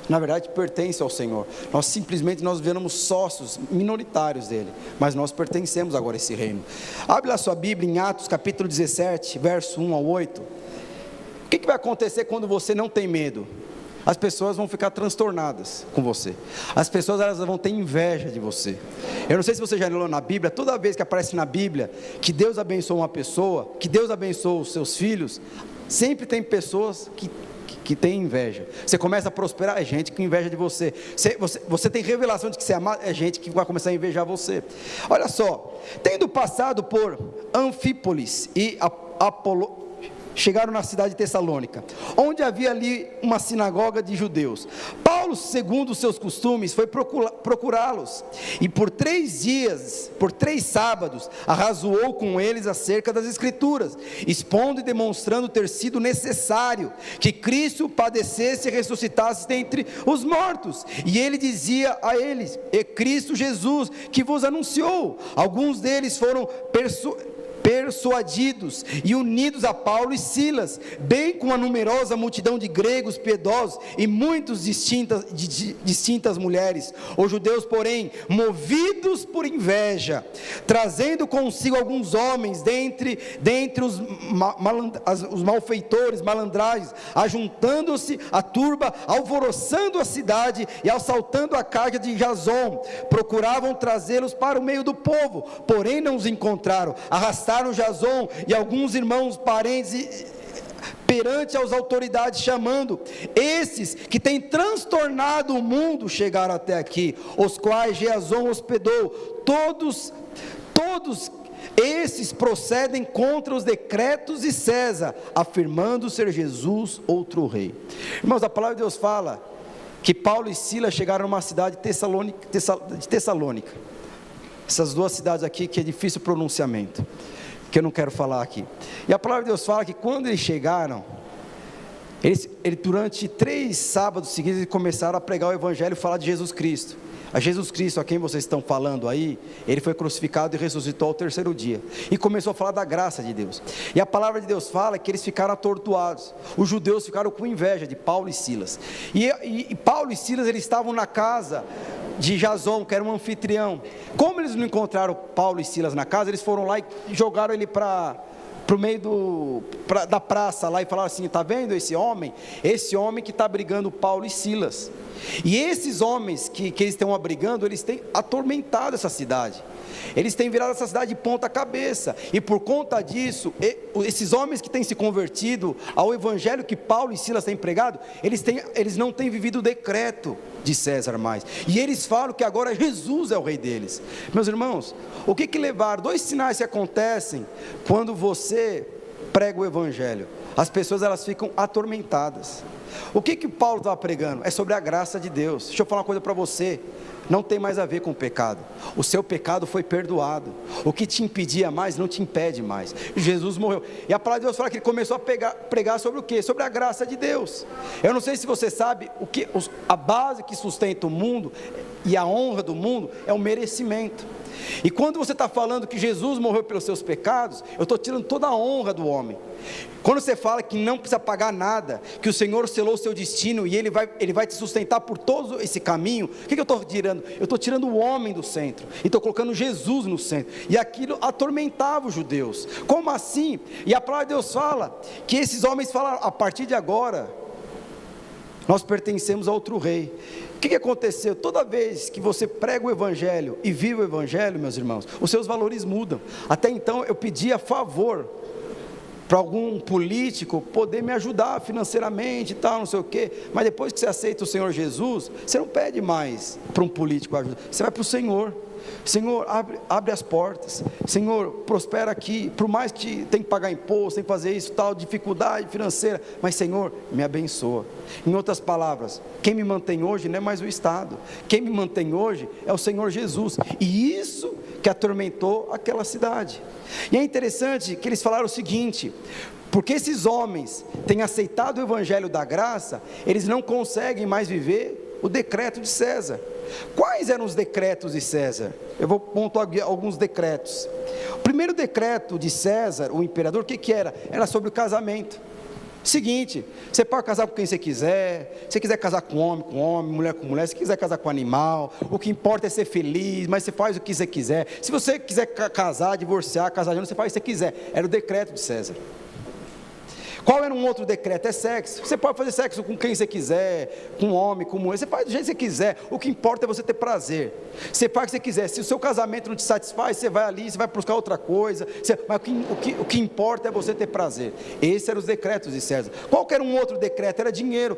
na verdade pertence ao Senhor. Nós simplesmente viramos sócios minoritários dele, mas nós pertencemos agora a esse reino. Abre lá sua Bíblia em Atos capítulo 17, verso 1 ao 8. O que vai acontecer quando você não tem medo? as pessoas vão ficar transtornadas com você. As pessoas, elas vão ter inveja de você. Eu não sei se você já leu na Bíblia, toda vez que aparece na Bíblia que Deus abençoa uma pessoa, que Deus abençoa os seus filhos, sempre tem pessoas que têm inveja. Você começa a prosperar, é gente com inveja de você. Você tem revelação de que você é amado, é gente que vai começar a invejar você. Olha só, tendo passado por Anfípolis e Apolo, chegaram na cidade de Tessalônica, onde havia ali uma sinagoga de judeus. Paulo, segundo os seus costumes, foi procurá-los, e por 3 dias, por 3 sábados, arrazoou com eles acerca das Escrituras, expondo e demonstrando ter sido necessário que Cristo padecesse e ressuscitasse dentre os mortos. E ele dizia a eles: é Cristo Jesus que vos anunciou. Alguns deles foram persuadidos e unidos a Paulo e Silas, bem com a numerosa multidão de gregos piedosos e muitas distintas mulheres. Os judeus, porém, movidos por inveja, trazendo consigo alguns homens dentre os malfeitores, malandragens, ajuntando-se a turba, alvoroçando a cidade e assaltando a casa de Jason, procuravam trazê-los para o meio do povo, porém não os encontraram. Arrastaram Jason e alguns irmãos, parentes, perante as autoridades, chamando. Esses que têm transtornado o mundo chegaram até aqui, os quais Jason hospedou. Todos esses procedem contra os decretos de César, afirmando ser Jesus outro rei. Irmãos, a palavra de Deus fala que Paulo e Silas chegaram numa cidade de Tessalônica. Essas 2 cidades aqui que é difícil o pronunciamento, que eu não quero falar aqui. E a palavra de Deus fala que quando eles chegaram, eles durante 3 sábados seguidos, eles começaram a pregar o Evangelho e falar de Jesus Cristo. A Jesus Cristo, a quem vocês estão falando aí, ele foi crucificado e ressuscitou ao 3º dia, e começou a falar da graça de Deus. E a palavra de Deus fala que eles ficaram atordoados. Os judeus ficaram com inveja de Paulo e Silas, e Paulo e Silas, eles estavam na casa de Jason, que era um anfitrião. Como eles não encontraram Paulo e Silas na casa, eles foram lá e jogaram ele para o meio da praça lá, e falaram assim: está vendo esse homem que está brigando Paulo e Silas? E esses homens que eles estão abrigando, eles têm atormentado essa cidade, eles têm virado essa cidade de ponta cabeça, e por conta disso, esses homens que têm se convertido ao evangelho que Paulo e Silas têm pregado, eles não têm vivido o decreto de César mais, e eles falam que agora Jesus é o rei deles. Meus irmãos, o que levaram? 2 sinais que acontecem quando você prega o evangelho: as pessoas, elas ficam atormentadas. O que Paulo estava pregando? É sobre a graça de Deus. Deixa eu falar uma coisa para você: não tem mais a ver com o pecado. O seu pecado foi perdoado. O que te impedia mais, não te impede mais. Jesus morreu. E a palavra de Deus fala que ele começou a pregar sobre o quê? Sobre a graça de Deus. Eu não sei se você sabe, a base que sustenta o mundo e a honra do mundo é o merecimento. E quando você está falando que Jesus morreu pelos seus pecados, eu estou tirando toda a honra do homem. Quando você fala que não precisa pagar nada, que o Senhor selou o seu destino e Ele vai te sustentar por todo esse caminho, o que eu estou tirando? Eu estou tirando o homem do centro, e estou colocando Jesus no centro, e aquilo atormentava os judeus. Como assim? E a palavra de Deus fala que esses homens falaram: a partir de agora, nós pertencemos a outro rei. O que aconteceu? Toda vez que você prega o evangelho e vive o evangelho, meus irmãos, os seus valores mudam. Até então eu pedia favor para algum político poder me ajudar financeiramente e tal, não sei o quê, mas depois que você aceita o Senhor Jesus, você não pede mais para um político ajuda, você vai para o Senhor. Senhor, abre as portas. Senhor, prospera aqui, por mais que tem que pagar imposto, tem que fazer isso, tal, dificuldade financeira, mas Senhor, me abençoa. Em outras palavras, quem me mantém hoje não é mais o Estado, quem me mantém hoje é o Senhor Jesus, e isso que atormentou aquela cidade. E é interessante que eles falaram o seguinte: porque esses homens têm aceitado o evangelho da graça, eles não conseguem mais viver o decreto de César. Quais eram os decretos de César? Eu vou pontuar alguns decretos. O primeiro decreto de César, o imperador, o que era? Era sobre o casamento. Seguinte: você pode casar com quem você quiser, se quiser casar com homem, mulher com mulher, se quiser casar com animal, o que importa é ser feliz, mas você faz o que você quiser. Se você quiser casar, divorciar, casar de novo, você faz o que você quiser. Era o decreto de César. Qual era um outro decreto? É sexo. Você pode fazer sexo com quem você quiser, com homem, com mulher, você faz do jeito que você quiser. O que importa é você ter prazer. Você faz o que você quiser. Se o seu casamento não te satisfaz, você vai ali, você vai buscar outra coisa. Mas o que importa é você ter prazer. Esses eram os decretos de César. Qual que era um outro decreto? Era dinheiro.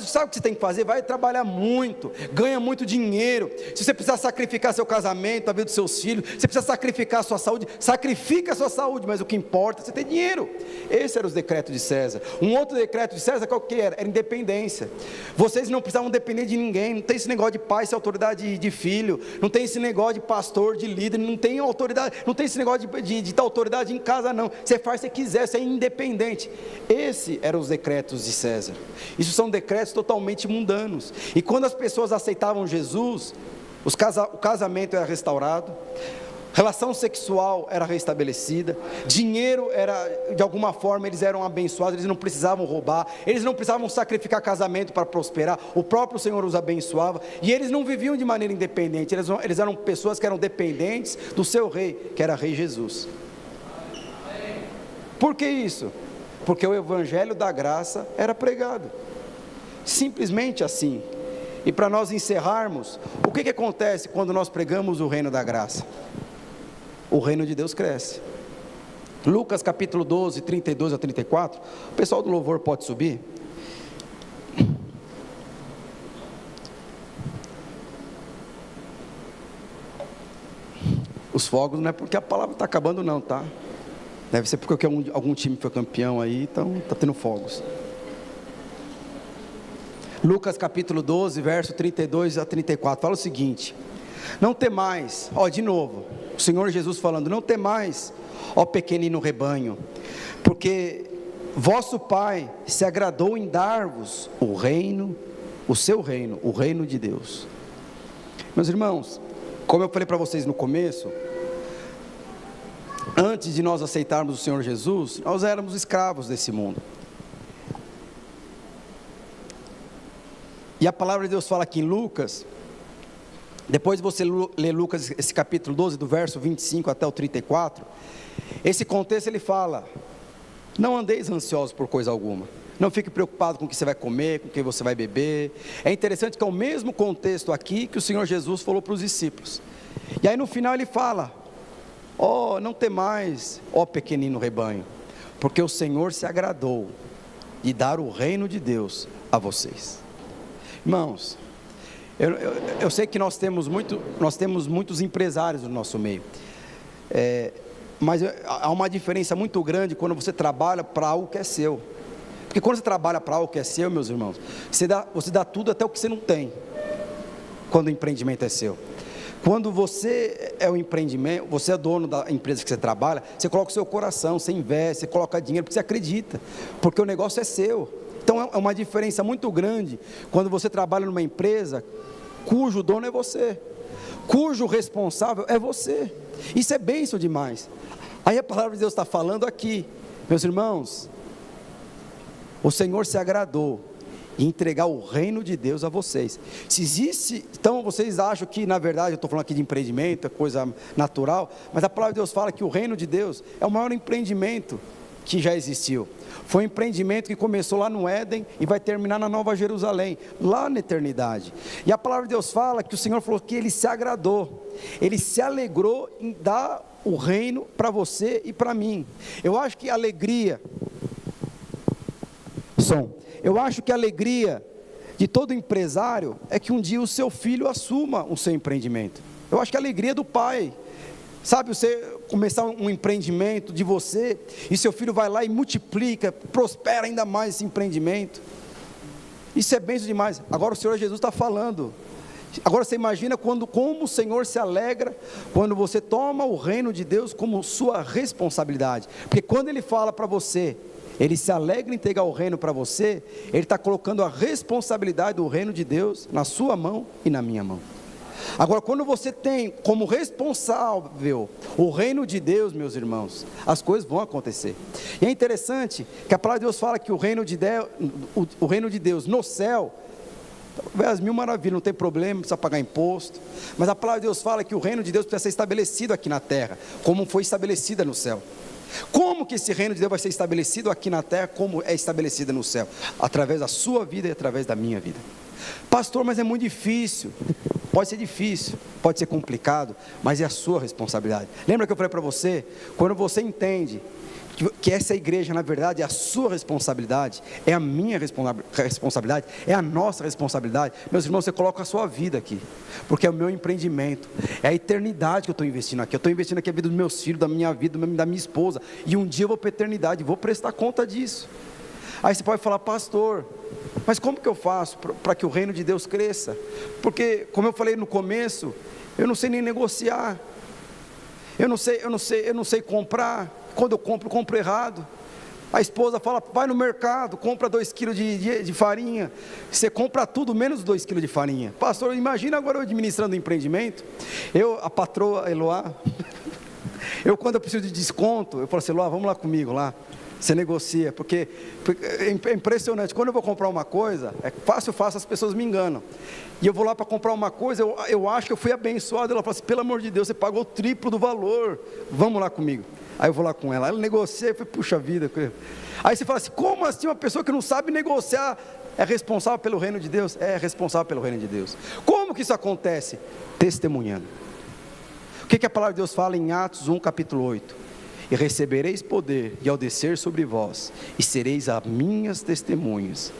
Sabe o que você tem que fazer? Vai trabalhar muito, ganha muito dinheiro. Se você precisar sacrificar seu casamento, a vida dos seus filhos, você precisa sacrificar a sua saúde, sacrifica a sua saúde, mas o que importa é você ter dinheiro. Esses eram os decretos de César. Um outro decreto de César, qual que era? Era independência. Vocês não precisavam depender de ninguém. Não tem esse negócio de pai ser autoridade de filho, não tem esse negócio de pastor, de líder, não tem autoridade, não tem esse negócio de ter autoridade em casa, não. Você faz o que você quiser, você é independente. Esses eram os decretos de César. Isso são decretos totalmente mundanos. E quando as pessoas aceitavam Jesus, o casamento era restaurado, relação sexual era restabelecida, dinheiro era, de alguma forma, eles eram abençoados, eles não precisavam roubar, eles não precisavam sacrificar casamento para prosperar, o próprio Senhor os abençoava, e eles não viviam de maneira independente, eles eram pessoas que eram dependentes do seu rei, que era Rei Jesus. Por que isso? Porque o evangelho da graça era pregado, simplesmente assim. E para nós encerrarmos, o que acontece quando nós pregamos o reino da graça? O reino de Deus cresce. Lucas capítulo 12, 32 a 34, o pessoal do louvor pode subir. Os fogos não é porque a palavra está acabando não, tá? Deve ser porque algum time foi campeão aí, então está tendo fogos. Lucas capítulo 12, verso 32 a 34, fala o seguinte: não temais, de novo, o Senhor Jesus falando, não temais, ó pequenino rebanho, porque vosso Pai se agradou em dar-vos o reino, o seu reino, o reino de Deus. Meus irmãos, como eu falei para vocês no começo, antes de nós aceitarmos o Senhor Jesus, nós éramos escravos desse mundo. E a palavra de Deus fala aqui em Lucas, depois de você ler Lucas, esse capítulo 12, do verso 25 até o 34, esse contexto ele fala, não andeis ansiosos por coisa alguma, não fique preocupado com o que você vai comer, com o que você vai beber. É interessante que é o mesmo contexto aqui que o Senhor Jesus falou para os discípulos, e aí no final ele fala, não temais, ó pequenino rebanho, porque o Senhor se agradou de dar o reino de Deus a vocês. Irmãos, eu sei que nós temos muitos empresários no nosso meio, mas há uma diferença muito grande quando você trabalha para algo que é seu. Porque quando você trabalha para algo que é seu, meus irmãos, você dá tudo até o que você não tem, quando o empreendimento é seu. Quando você é o empreendimento, você é dono da empresa que você trabalha, você coloca o seu coração, você investe, você coloca dinheiro, porque você acredita, porque o negócio é seu. Então é uma diferença muito grande quando você trabalha numa empresa cujo dono é você, cujo responsável é você. Isso é bênção demais. Aí a palavra de Deus está falando aqui, meus irmãos, o Senhor se agradou em entregar o reino de Deus a vocês. Se existe, então vocês acham que na verdade, eu estou falando aqui de empreendimento, é coisa natural, mas a palavra de Deus fala que o reino de Deus é o maior empreendimento que já existiu. Foi um empreendimento que começou lá no Éden e vai terminar na Nova Jerusalém, lá na eternidade. E a palavra de Deus fala que o Senhor falou que Ele se agradou, Ele se alegrou em dar o reino para você e para mim. Eu acho que a alegria de todo empresário é que um dia o seu filho assuma o seu empreendimento. Eu acho que a alegria do pai, sabe, você começar um empreendimento de você, e seu filho vai lá e multiplica, prospera ainda mais esse empreendimento, isso é bênção demais. Agora o Senhor Jesus está falando, agora você imagina como o Senhor se alegra, quando você toma o reino de Deus como sua responsabilidade, porque quando Ele fala para você, Ele se alegra em entregar o reino para você, Ele está colocando a responsabilidade do reino de Deus na sua mão e na minha mão. Agora, quando você tem como responsável o reino de Deus, meus irmãos, as coisas vão acontecer. E é interessante que a palavra de Deus fala que o reino de Deus no céu, as mil maravilhas, não tem problema, não precisa pagar imposto, mas a palavra de Deus fala que o reino de Deus precisa ser estabelecido aqui na terra, como foi estabelecida no céu. Como que esse reino de Deus vai ser estabelecido aqui na terra, como é estabelecido no céu? Através da sua vida e através da minha vida. Pastor, mas é muito difícil. Pode ser difícil, pode ser complicado, mas é a sua responsabilidade. Lembra que eu falei para você? Quando você entende que essa igreja, na verdade, é a sua responsabilidade, é a minha responsabilidade, é a nossa responsabilidade, meus irmãos, você coloca a sua vida aqui, porque é o meu empreendimento, é a eternidade que eu estou investindo aqui. Eu estou investindo aqui a vida dos meus filhos, da minha vida, da minha esposa, e um dia eu vou para a eternidade, vou prestar conta disso. Aí você pode falar: pastor, mas como que eu faço para que o reino de Deus cresça? Porque, como eu falei no começo, eu não sei nem negociar, eu não sei comprar. Quando eu compro errado. A esposa fala: vai no mercado, compra 2 quilos de farinha. Você compra tudo menos 2 quilos de farinha. Pastor, imagina agora eu administrando o empreendimento. A patroa Eloá, quando eu preciso de desconto, eu falo assim: Eloá, vamos lá comigo lá. Você negocia, porque é impressionante. Quando eu vou comprar uma coisa, é fácil, as pessoas me enganam. E eu vou lá para comprar uma coisa, eu acho que eu fui abençoado. Ela fala assim: pelo amor de Deus, você pagou o triplo do valor, vamos lá comigo. Aí eu vou lá com ela, ela negocia, eu falei: puxa vida. Aí você fala assim: como assim uma pessoa que não sabe negociar é responsável pelo reino de Deus? É responsável pelo reino de Deus. Como que isso acontece? Testemunhando. O que a palavra de Deus fala em Atos 1, capítulo 8? E recebereis poder, e ao descer sobre vós, e sereis as minhas testemunhas,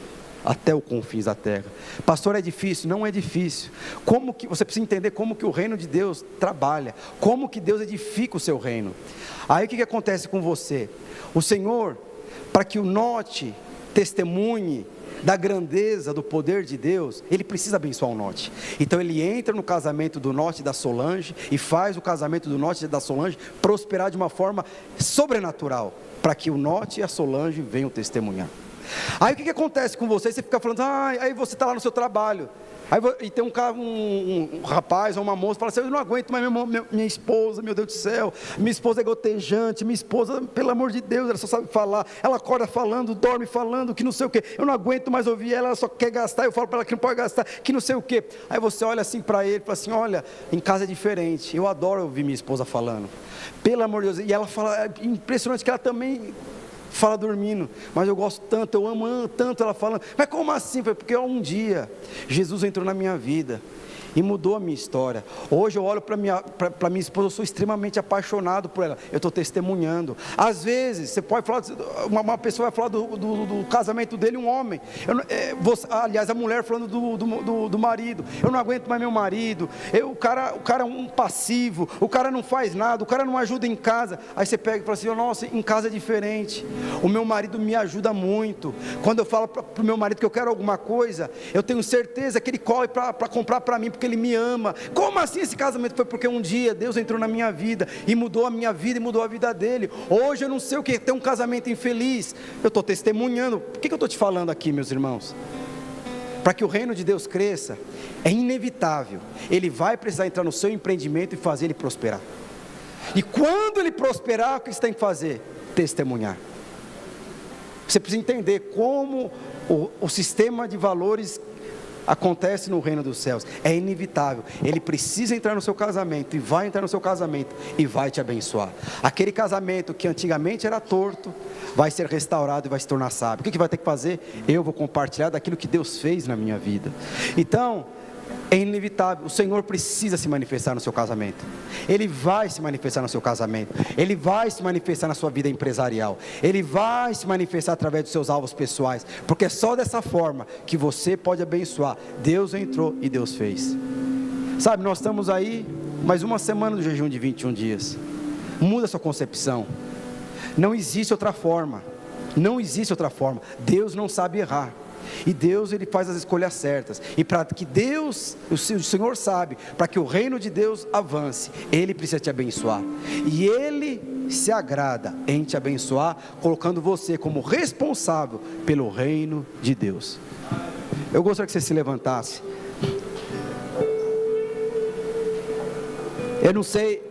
até os confins da terra. Pastor, é difícil? Não é difícil. Como que você precisa entender como que o reino de Deus trabalha, como que Deus edifica o seu reino. Aí o que acontece com você? O Senhor, para que o norte testemunhe da grandeza, do poder de Deus, Ele precisa abençoar o norte. Então Ele entra no casamento do norte e da Solange, e faz o casamento do norte e da Solange prosperar de uma forma sobrenatural, para que o norte e a Solange venham testemunhar. Aí o que acontece com você? Você fica falando: aí você está lá no seu trabalho, e tem um rapaz ou uma moça que fala assim: eu não aguento mais minha esposa, meu Deus do céu, minha esposa é gotejante, minha esposa, pelo amor de Deus, ela só sabe falar, ela acorda falando, dorme falando, que não sei o que, eu não aguento mais ouvir ela só quer gastar, eu falo para ela que não pode gastar, que não sei o que. Aí você olha assim para ele e fala assim: olha, em casa é diferente, eu adoro ouvir minha esposa falando, pelo amor de Deus. E ela fala, é impressionante que ela também fala dormindo, mas eu gosto tanto, eu amo tanto ela falando. Mas como assim? Porque um dia Jesus entrou na minha vida e mudou a minha história. Hoje eu olho para minha esposa, eu sou extremamente apaixonado por ela, eu estou testemunhando. Às vezes, você pode falar, uma pessoa vai falar do casamento dele, um homem, aliás, a mulher falando do marido: eu não aguento mais meu marido, o cara é um passivo, o cara não faz nada, o cara não ajuda em casa. Aí você pega e fala assim: nossa, em casa é diferente, o meu marido me ajuda muito. Quando eu falo para o meu marido que eu quero alguma coisa, eu tenho certeza que ele corre para comprar para mim, porque ele me ama. Como assim esse casamento? Foi porque um dia Deus entrou na minha vida e mudou a minha vida e mudou a vida dele. Hoje eu não sei o que é ter um casamento infeliz, eu estou testemunhando. Por que eu estou te falando aqui, meus irmãos? Para que o reino de Deus cresça, é inevitável, Ele vai precisar entrar no seu empreendimento e fazer ele prosperar. E quando ele prosperar, o que você tem que fazer? Testemunhar. Você precisa entender como o sistema de valores acontece no reino dos céus. É inevitável, ele precisa entrar no seu casamento, e vai entrar no seu casamento, e vai te abençoar. Aquele casamento que antigamente era torto, vai ser restaurado e vai se tornar sábio. O que vai ter que fazer? Eu vou compartilhar daquilo que Deus fez na minha vida. Então, é inevitável, o Senhor precisa se manifestar no seu casamento. Ele vai se manifestar no seu casamento, Ele vai se manifestar na sua vida empresarial, Ele vai se manifestar através dos seus alvos pessoais, porque é só dessa forma que você pode abençoar. Deus entrou e Deus fez. Sabe, nós estamos aí, mais uma semana do jejum de 21 dias. Muda a sua concepção. Não existe outra forma. Não existe outra forma. Deus não sabe errar. E Deus, Ele faz as escolhas certas. E para que Deus, o Senhor sabe, para que o reino de Deus avance, Ele precisa te abençoar. E Ele se agrada em te abençoar, colocando você como responsável pelo reino de Deus. Eu gostaria que você se levantasse. Eu não sei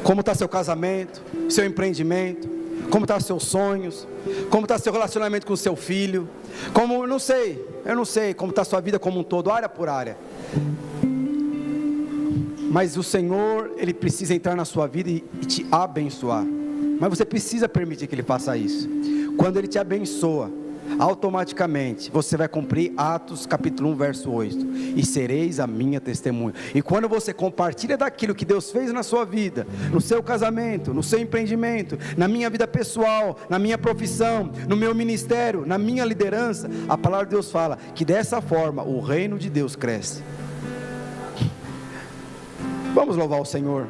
como está seu casamento, seu empreendimento, como estão seus sonhos, como está seu relacionamento com o seu filho, eu não sei como está a sua vida como um todo, área por área. Mas o Senhor, Ele precisa entrar na sua vida e te abençoar. Mas você precisa permitir que Ele faça isso. Quando Ele te abençoa, automaticamente você vai cumprir Atos capítulo 1 verso 8, e sereis a minha testemunha. E quando você compartilha daquilo que Deus fez na sua vida, no seu casamento, no seu empreendimento, na minha vida pessoal, na minha profissão, no meu ministério, na minha liderança, a palavra de Deus fala que dessa forma o reino de Deus cresce. Vamos louvar o Senhor.